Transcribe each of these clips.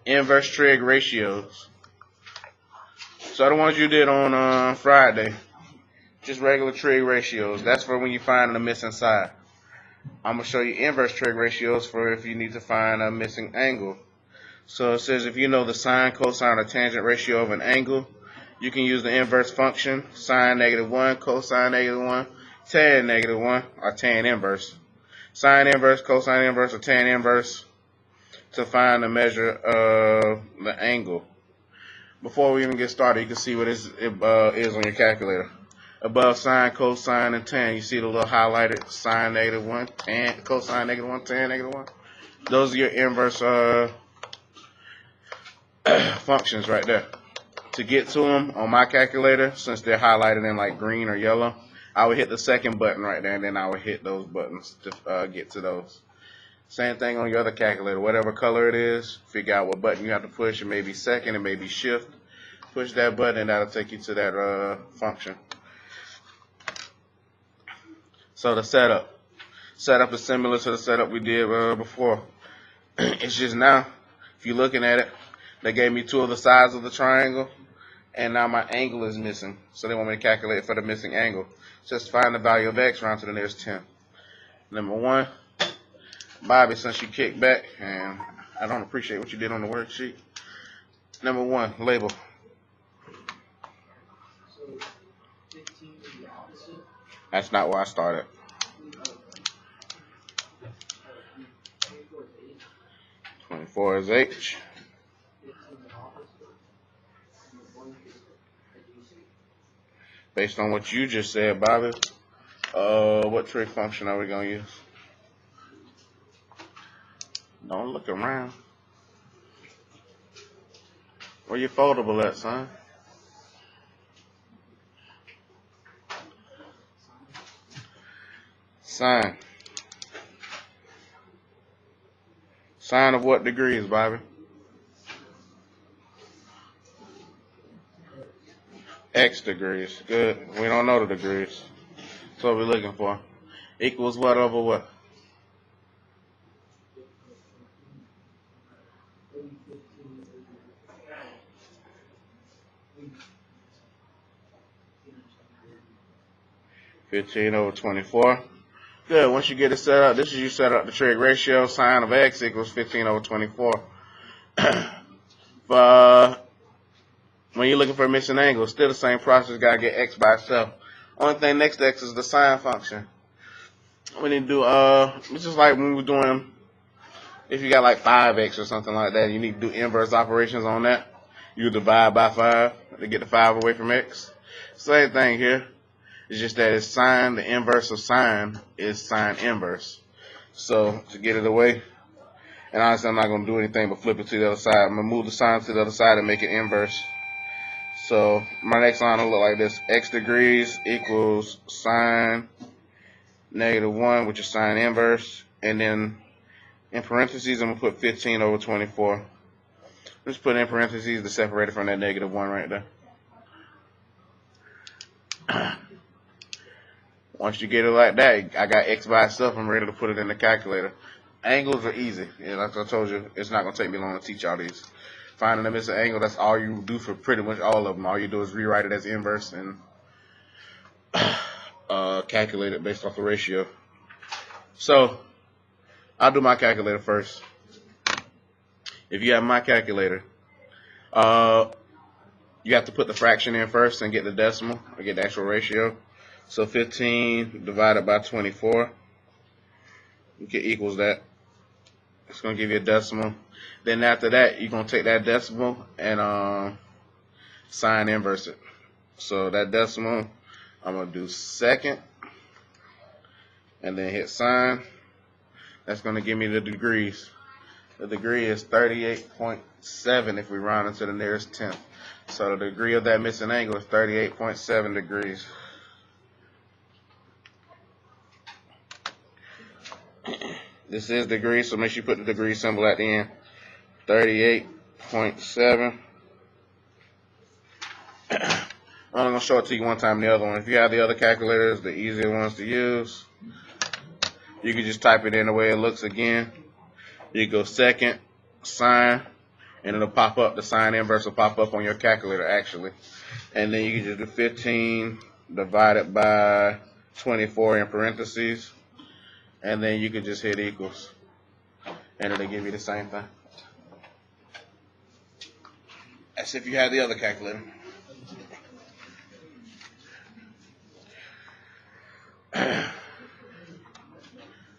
Inverse trig ratios. So the ones you did on Friday, just regular trig ratios. That's for when you find the missing side. I'm going to show you inverse trig ratios for if you need to find a missing angle. So it says if you know the sine, cosine, or tangent ratio of an angle, you can use the inverse function, sine -1, cosine -1, tan -1, or tan inverse. Sine inverse, cosine inverse, or tan inverse to find the measure of the angle. Before we even get started, you can see what it is on your calculator. Above sine, cosine, and tan, you see the little highlighted sine -1, tan, cosine -1, tan -1. Those are your inverse functions right there. To get to them on my calculator, since they're highlighted in like green or yellow, I would hit the second button right there, and then I would hit those buttons to get to those. Same thing on your other calculator. Whatever color it is, figure out what button you have to push. It may be second, it may be shift. Push that button, and that'll take you to that function. So the setup. Setup is similar to the setup we did before. It's just now, if you're looking at it, they gave me two of the sides of the triangle, and now my angle is missing. So they want me to calculate for the missing angle. Just find the value of x, round to the nearest 10. Number one, Bobby, since you kicked back, and I don't appreciate what you did on the worksheet. Number one, label. That's not where I started. Four is H. Based on what you just said, Bobby, what trig function are we going to use? Don't look around. Where your foldable at, son? Sine. Sine of what degrees, Bobby? X degrees. Good. We don't know the degrees. That's what we're looking for. Equals what over what? (15/24). Good. Once you get it set up, this is you set up the trig ratio. Sine of x equals 15/24. When you're looking for a missing angle, still the same process. Gotta get x by itself. Only thing next to x is the sine function. We need to do it's just like when we were doing, if you got like 5x or something like that, you need to do inverse operations on that. You divide by 5 to get the 5 away from x. Same thing here. It's just that it's sine, the inverse of sine is sine inverse. So to get it away, and honestly I'm not going to do anything but flip it to the other side. I'm going to move the sine to the other side and make it inverse. So my next line will look like this. X degrees equals sine -1, which is sine inverse. And then in parentheses, I'm going to put 15/24. Just put in parentheses to separate it from that -1 right there. Once you get it like that, I got x by itself. I'm ready to put it in the calculator. Angles are easy. Yeah, like I told you, it's not going to take me long to teach all these. Finding the missing angle, that's all you do for pretty much all of them. All you do is rewrite it as inverse and calculate it based off the ratio. So I'll do my calculator first. If you have my calculator, you have to put the fraction in first and get the decimal or get the actual ratio. So 15 divided by 24 equals that. It's going to give you a decimal. Then after that, you're going to take that decimal and sine inverse it. So that decimal, I'm going to do second and then hit sine. That's going to give me the degrees. The degree is 38.7 if we round it to the nearest tenth. So the degree of that missing angle is 38.7 degrees. This is degrees, so make sure you put the degree symbol at the end. 38.7. I'm only going to show it to you one time, the other one. If you have the other calculators, the easier ones to use, you can just type it in the way it looks again. You go second sine, and it'll pop up. The sine inverse will pop up on your calculator actually. And then you can just do 15 divided by 24 in parentheses. And then you can just hit equals. And it'll give you the same thing. As if you had the other calculator.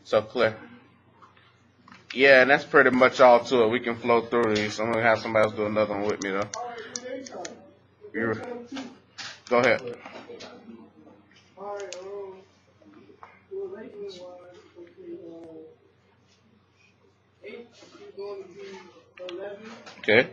So clear. Yeah, and that's pretty much all to it. We can flow through these. I'm going to have somebody else do another one with me, though. Go ahead. Okay.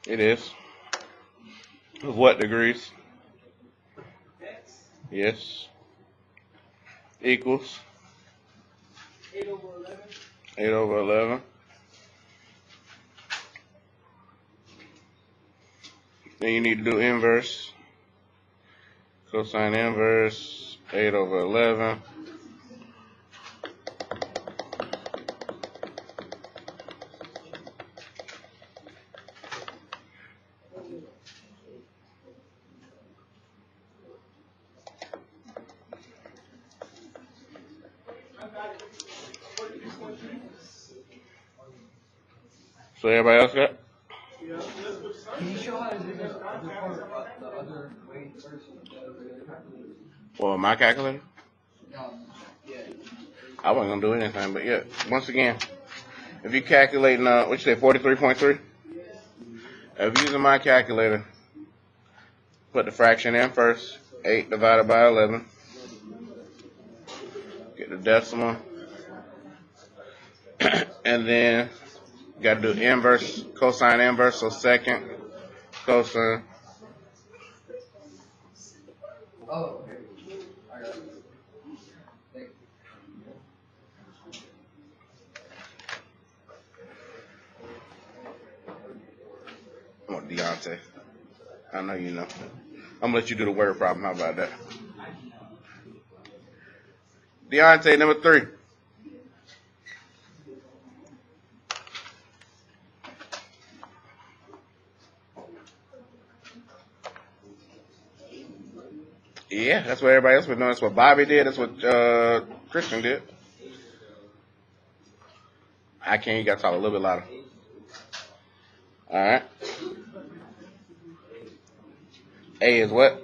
It is. Of what degrees? Yes. Equals 8 over 11. Then you need to do inverse. Cosine inverse 8 over 11. So everybody else got? Can you show how to do the other way first? Well, my calculator? Yeah. I wasn't going to do anything, but yeah. Once again, if you're calculating, what you say, 43.3? If you're using my calculator, put the fraction in first. 8 divided by 11. Get the decimal. And then you got to do inverse, cosine inverse, so second cosine. Oh, okay. I got it. Thank you. Oh, Deontay. I know you know. I'm going to let you do the word problem. How about that? Deontay, number 3. Yeah, that's what everybody else was doing. That's what Bobby did. That's what Christian did. I can't. You got to talk a little bit louder. All right. A is what?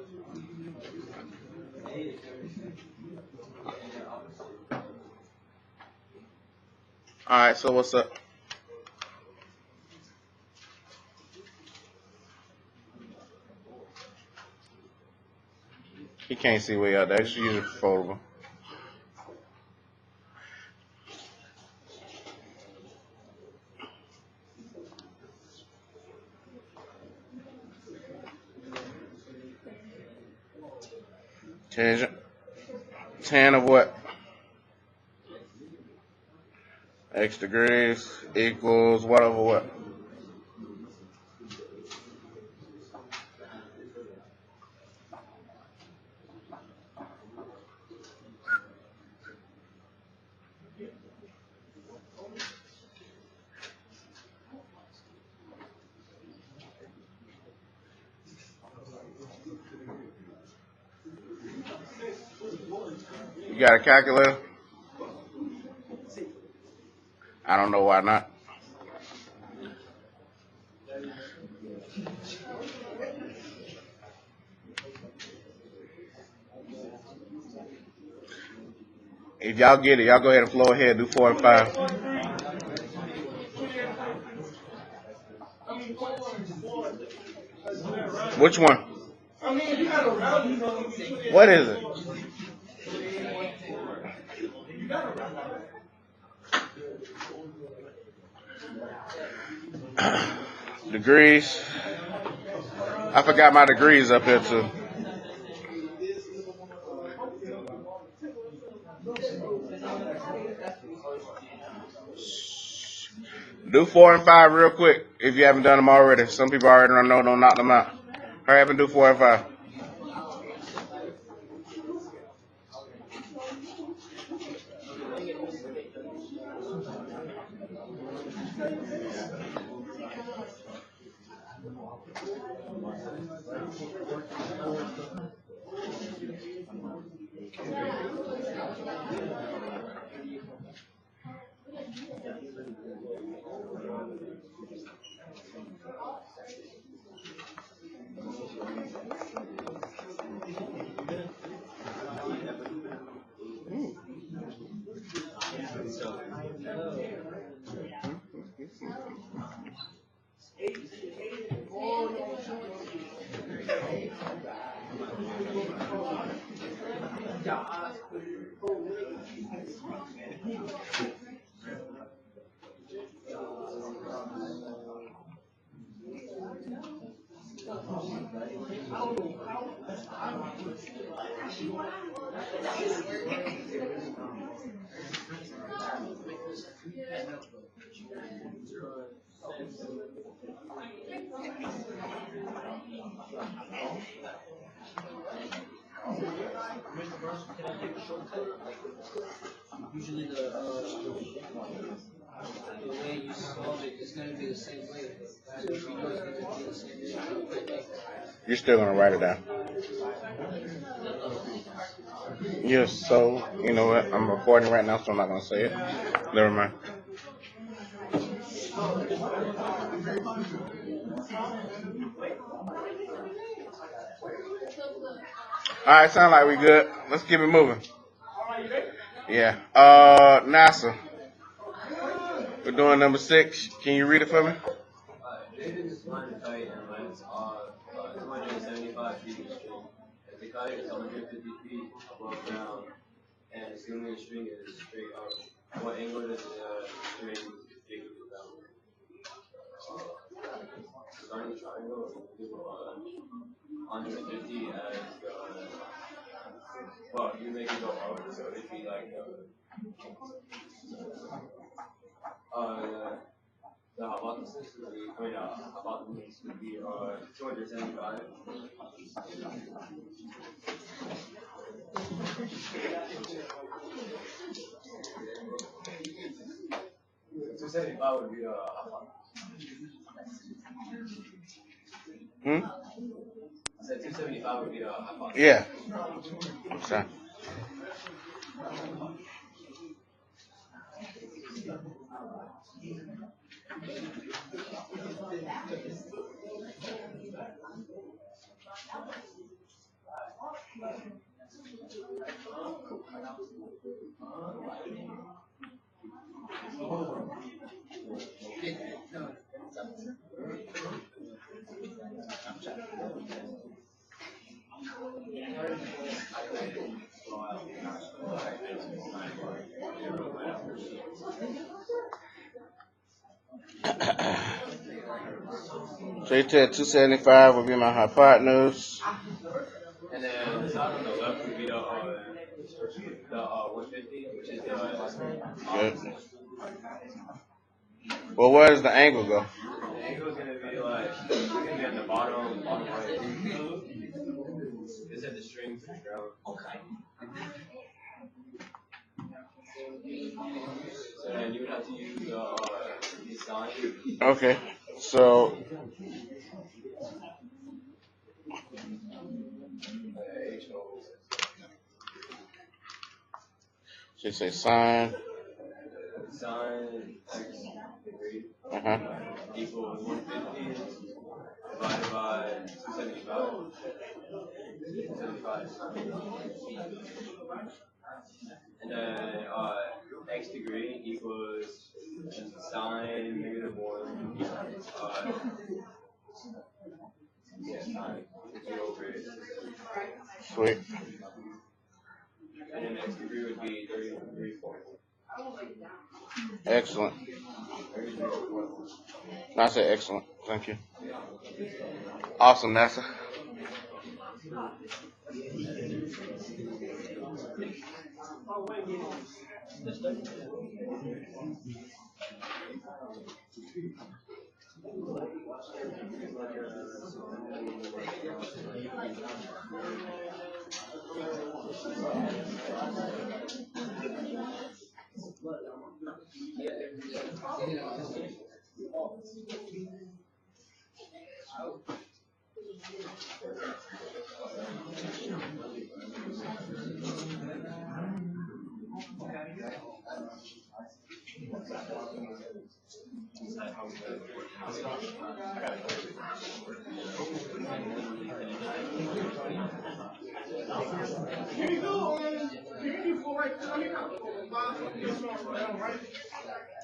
All right. So what's up? He can't see way out there. Just use it foldable. Tangent. Tan of what? X degrees equals what over what? You got a calculator? I don't know why not. If y'all get it, y'all go ahead and flow ahead. Do 4 and 5. Which one? What is it? Degrees. I forgot my degrees up here too. Do 4 and 5 real quick if you haven't done them already. Some people already don't knock them out. Hurry up and do 4 and 5. Usually the way you solve it is going to be the same way. So if you know it's going to be the same way. You're still gonna write it down. Yes. So you know what? I'm recording right now, so I'm not gonna say it. Never mind. All right. Sound like we good. Let's keep it moving. Yeah. NASA. We're doing number 6. Can you read it for me? David's line of sight and length are 275 feet straight. If the kite is 150 feet above ground and assuming the string is straight up, what angle does the string take to the ground? Starting triangle, do 150 as well, you make it go up, so it'd be like the hypothesis would be, hypothesis would be 275. 275 would be Hmm? I said 275 would be a hypothesis. Yeah. Sorry. So you said 275 would be my hypotenuse. And then the side on the left would be the 150, which is the Good. Well, where does the angle go? The angle is going to be like, it's going to be at the bottom right. This is the string to the ground. So then you would have to use the sign. Okay. So should say sine. Sine x degree Uh-huh. equals 150 divided by 275. 275. And then x degree equals sine -1. Sine 0 Sweet. and then x degree would be 33.1. Excellent. I say excellent. Thank you. Awesome, NASA.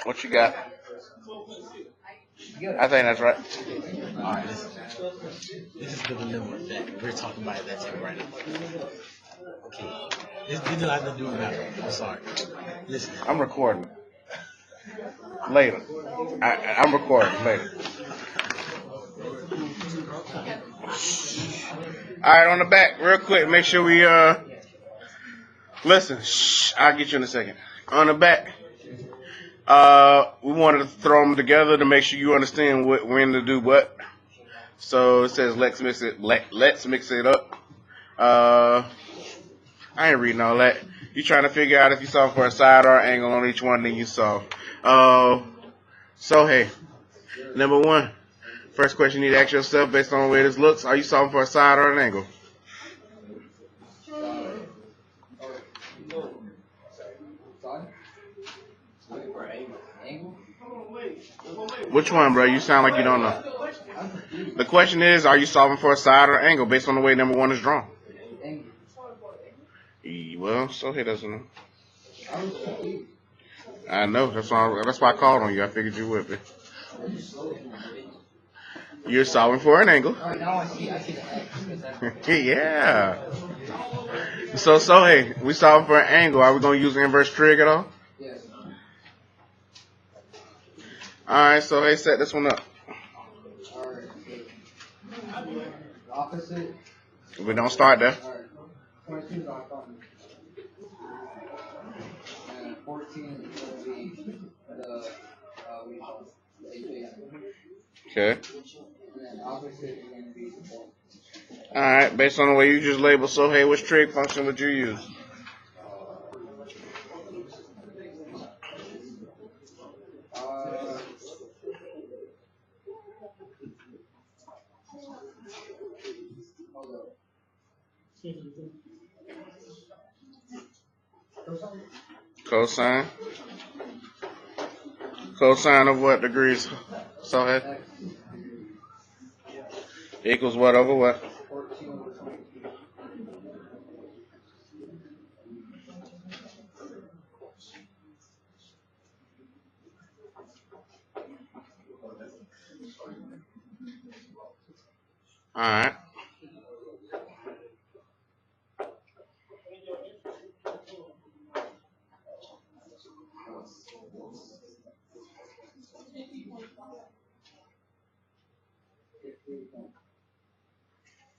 What you got? I think that's right. Alright, this is the dilemma that we're talking about that too right now. Okay. This doesn't have to do with that. I'm sorry. Listen. I'm recording. Later. I'm recording later. Alright, on the back, real quick, make sure we listen. Shh, I'll get you in a second. On the back, we wanted to throw them together to make sure you understand when to do what. So it says let's mix it. Let's mix it up. I ain't reading all that. You trying to figure out if you solve for a side or angle on each one, then you solve. So hey, number one, first question you need to ask yourself based on the way this looks: are you solving for a side or an angle? Which one, bro? You sound like you don't know. The question is, are you solving for a side or angle based on the way number one is drawn? Well, so he doesn't know. I know. That's why I called on you. I figured you would be. You're solving for an angle. Yeah. So hey, we solving for an angle. Are we going to use inverse trig at all? Yes. Alright, so hey, set this one up. Alright. Opposite. We don't start there. Alright. 22 is off button. And 14 is going to be the Okay. and then opposite is going to be the point. Alright, based on the way you just labeled, so hey, which trig function would you use? Cosine. Cosine of what degrees? So hey. Equals what over what? 14 over 22. Alright.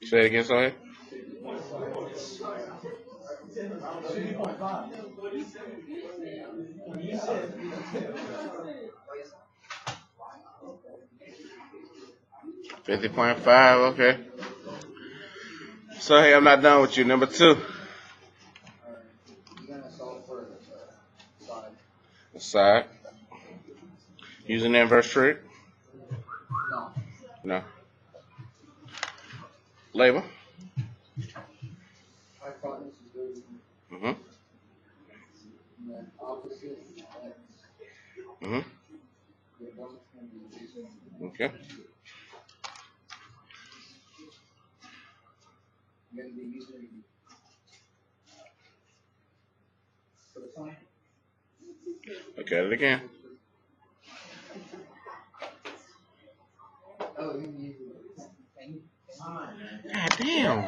Say it again, sorry. $50.5, okay. So hey, I'm not done with you. Number two. Alright. You're going to solve for the side. The side. Using the inverse trig? No. No. Label. Hypotenuse is 30. Mm-hmm. And then opposite x. Mm-hmm. The both can be adjacent. Okay. You're going to be using cosine. Look at it again. Oh, you're going to be using angle. God damn. Or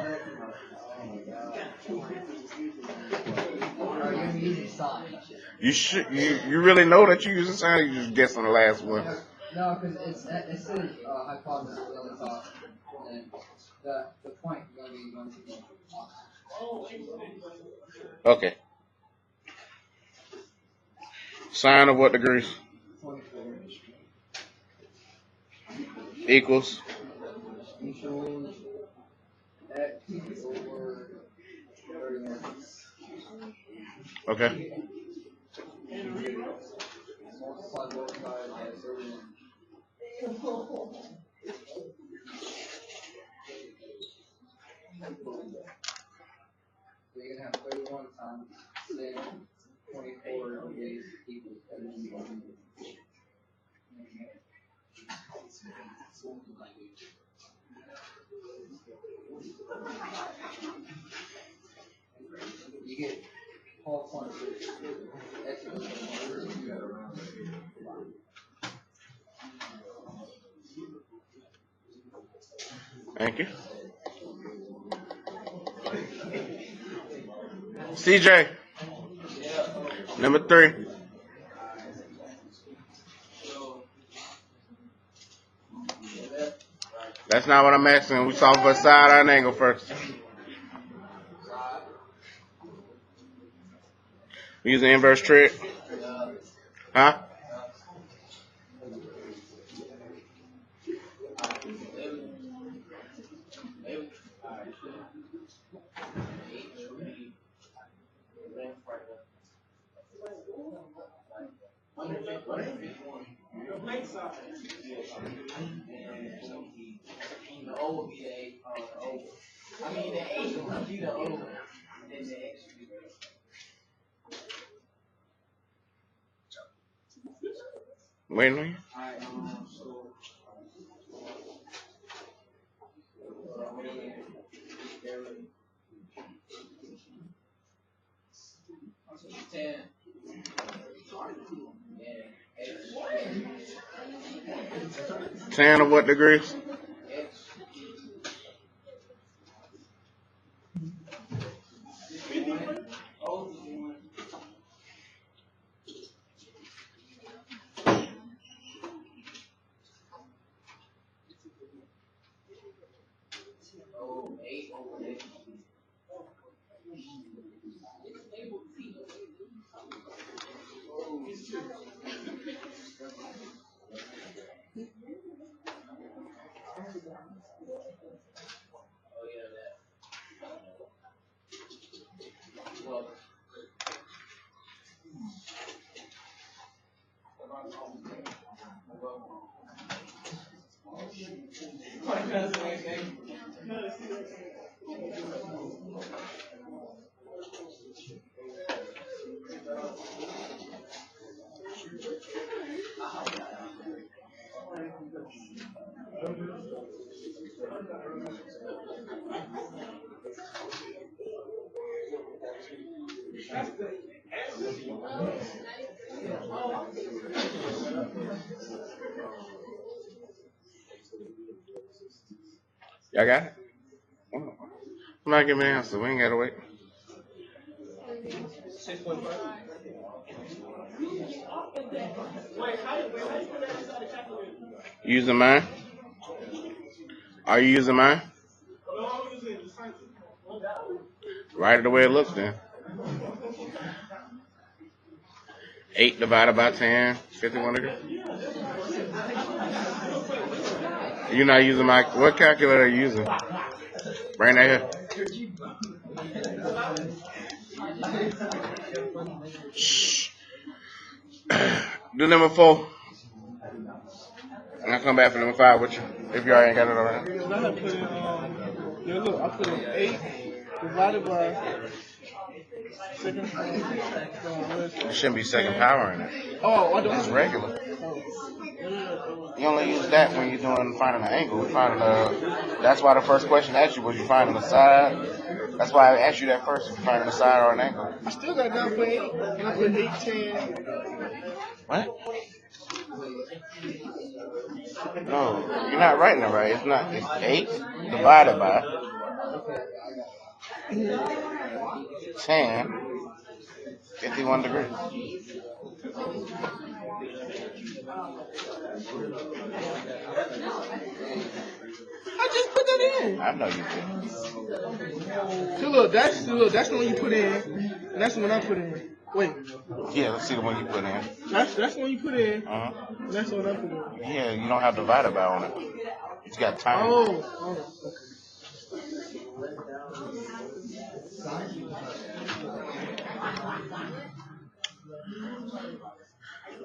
you're going to be using sine. You really know that you're using sine, or you just guessed on the last one? No, because it says hypotenuse on the top, and the point is going to be 150. Okay. Sine of what degrees? 24 Equals. equals x over 31. Okay. Multiply both sides by 31. So you're going to have 31 times then 24 is equals 31. You get 12.6 x equals 31. Thank you. CJ. Number 3. That's not what I'm asking. We solve for side and angle first. We use the inverse trig. Huh? Wait a minute. Tan of what degrees? Y'all got it? Somebody give me an answer. We ain't got to wait. 6.5. Using mine? Are you using mine? Write it the way it looks then. 8 divided by 10, 51 degrees. You're not using my, what calculator are you using? Bring that here. Shh. Do number 4. And I'll come back for number 5 with you, if you already got it already. Because I have put in, yeah, look, I put in 8 divided by second power. There shouldn't be second power in it. Oh, I don't. It's regular. Oh. You only use that when you're doing finding an angle. That's why the first question I asked you was you finding the side. That's why I asked you that first. If you're finding the side or an angle. I still got 9.8. And I put 8, 10. What? No, you're not writing it right. It's not. It's 8 divided by 10, 51 degrees. I just put that in. I know you did. So that's the one you put in, and that's the one I put in. Wait, Yeah, let's see the one you put in. that's the one you put in, Uh-huh. and that's the one I put in. Yeah, you don't have divided by on it. It's got time. Oh,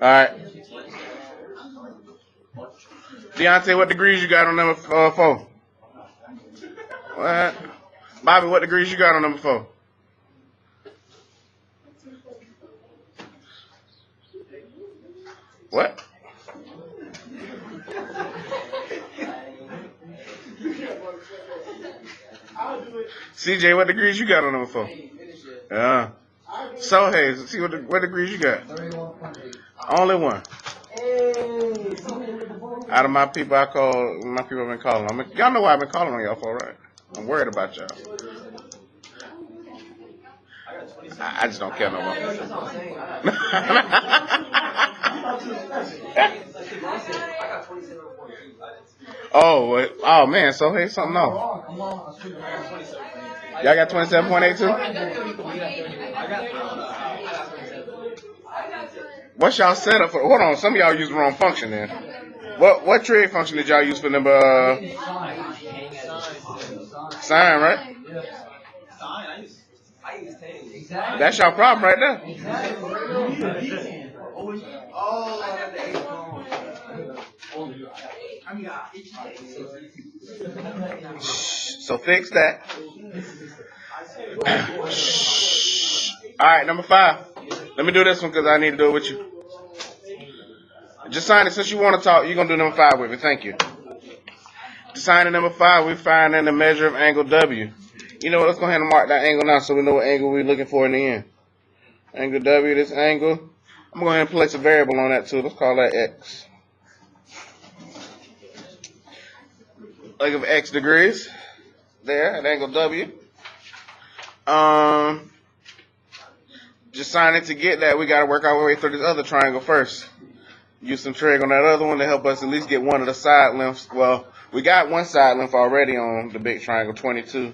All right. Deontay, what degrees you got on number 4? What? Bobby, what degrees you got on number 4? What? CJ, what degrees you got on number 4? Yeah. So, hey, see what degrees you got? Only one. Out of my people, I've been calling on. Y'all know why I've been calling on y'all for, right? I'm worried about y'all. I just don't care no more. Oh man, so hey, something else. Y'all got 27.82 too? What's y'all setup for? Hold on, some of y'all use the wrong function then. What trig function did y'all use for number sign, right? That's y'all problem right there. So fix that. All right, number 5. Let me do this one because I need to do it with you. Just sign it since you want to talk. You're going to do number 5 with me. Thank you. Sign number 5, we find in the measure of angle W. You know what? Let's go ahead and mark that angle now so we know what angle we're looking for in the end. Angle W, this angle. I'm going to go ahead and place a variable on that too. Let's call that X. Look at X degrees. There, at angle W. Just sign it to get that. We got to work our way through this other triangle first. Use some trig on that other one to help us at least get one of the side lengths. Well, we got one side length already on the big triangle, 22.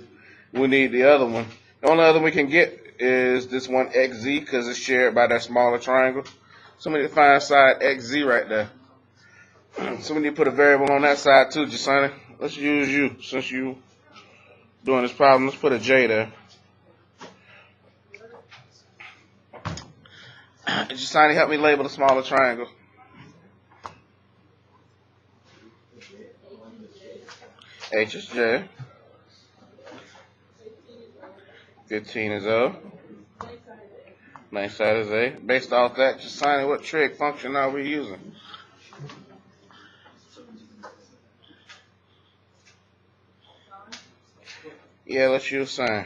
We need the other one. The only other we can get is this one XZ because it's shared by that smaller triangle. So we need to find side XZ right there. So we need to put a variable on that side too, Jasani. Let's use you since you doing this problem. Let's put a J there. Jasani, help me label the smaller triangle. H is J. 15 is O. Length side is A. Based off that, just sign what trig function are we using? Yeah, let's use sine.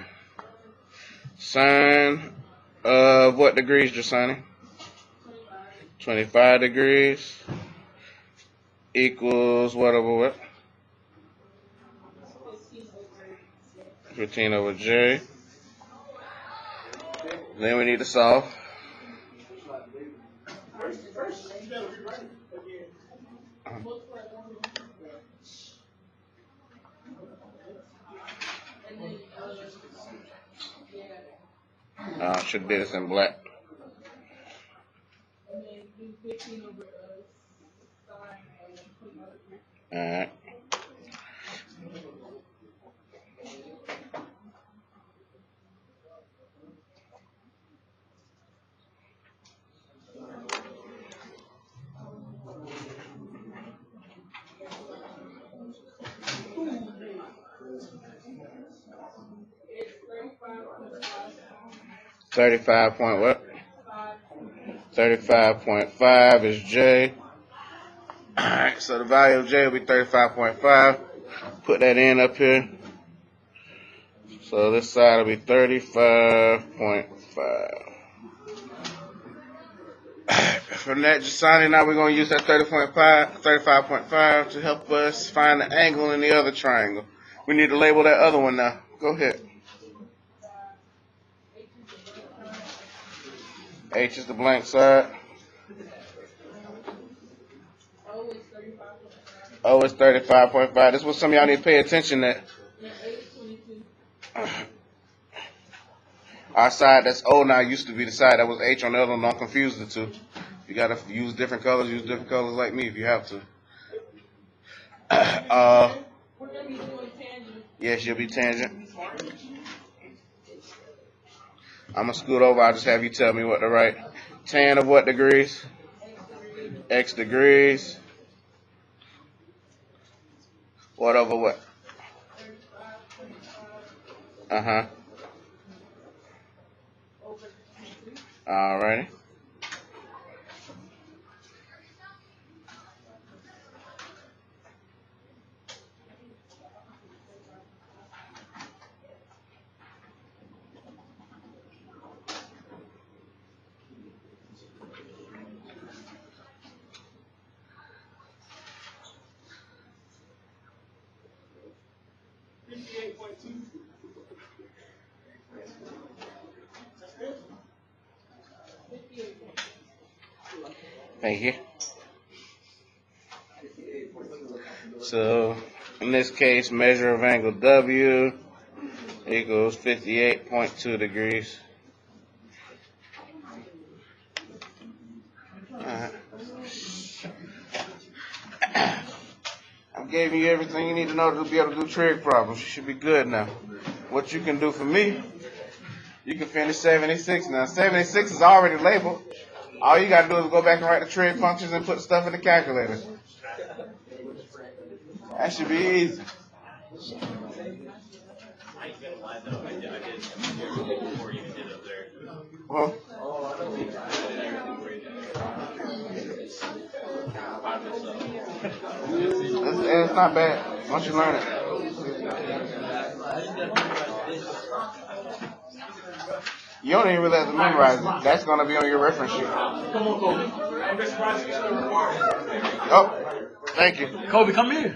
Sine of what degrees, Jasani? 25 degrees equals what over what? 15 over J. Then we need to solve. Should be this in black. Alright. $35 point what? 35.5 is J. Alright, so the value of J will be 35.5. Put that in up here. So this side will be 35.5. From that, Jasani, now we're going to use that 35.5 to help us find the angle in the other triangle. We need to label that other one now. Go ahead. H is the blank side. O is 35.5. This is what some of y'all need to pay attention to. Our side that's O now used to be the side that was H on the other one. Don't confuse the two. You gotta use different colors like me if you have to. Yes, you'll be tangent. I'm gonna scoot over. I'll just have you tell me what to write. Tan of what degrees? X degrees. What over what? Uh-huh. Alrighty. Thank you. So, in this case, measure of angle W equals 58.2 degrees. I gave you everything you need to know to be able to do trig problems. You should be good now. What you can do for me, you can finish 76 now. 76 is already labeled. All you got to do is go back and write the trig functions and put stuff in the calculator. That should be easy. Well, it's not bad once you learn it. You don't even really have to memorize it. That's going to be on your reference sheet. Oh, thank you. Kobe, come here.